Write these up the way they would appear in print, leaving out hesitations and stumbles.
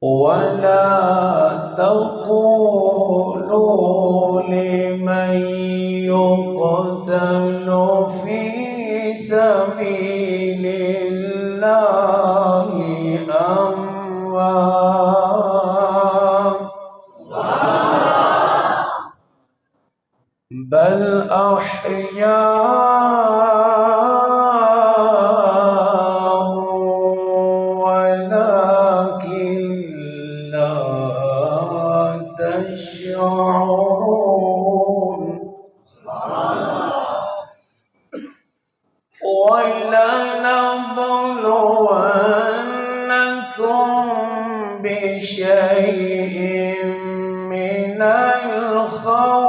ولا تقولوا لمن يقتل في سبيل الله أموات بل أحياء ولكن لا تشعرون ولنبلونكم بشيء من الخوف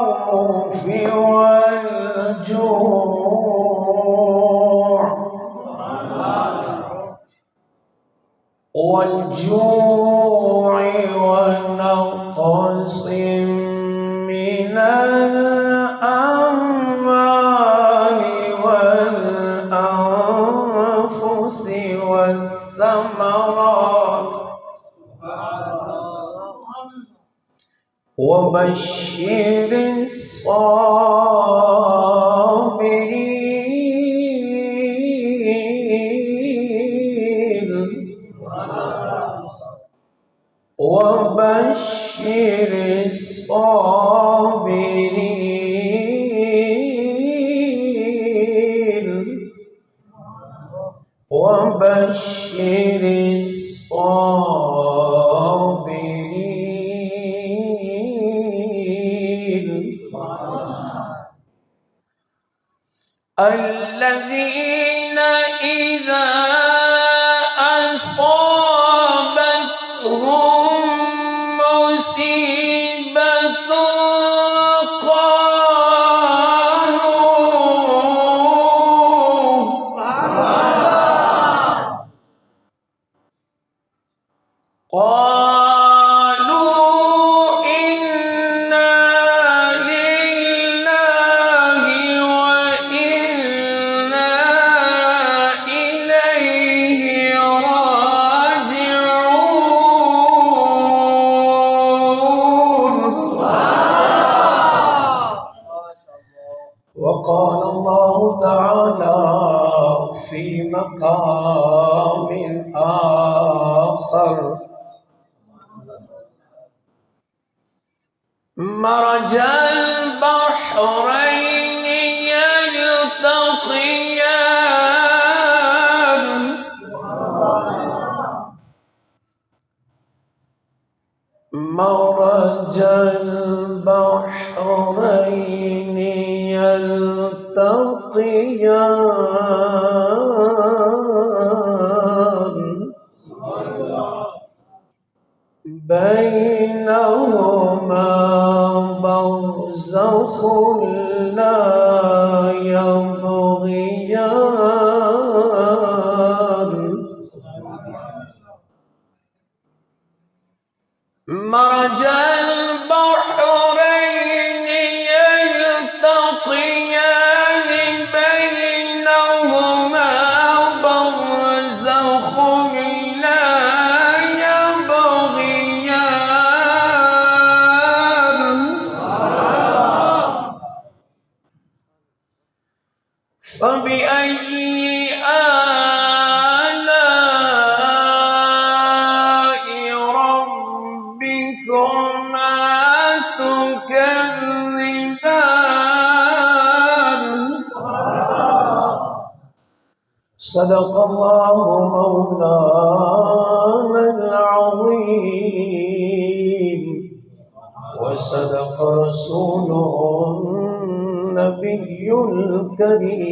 والجوع ونقص من الأموال والأنفس والثمرات وبشر الصابرين وبشر الصابرين وبشر الصابرين الذين إذا أصابتهم مصيبة قالوا إنا لله وإنا إليه راجعون. وقال الله تعالى في مقام آخر مرج البحرين يلتقيان مرج البحرين يلتقيان بينهما برزخ لا يبغيان مرج البحرين يلتقيان بينهما برزخ لا فبأي آلاء ربكما تكذبان صدق الله مولانا العظيم وصدق رسوله النبي الكريم.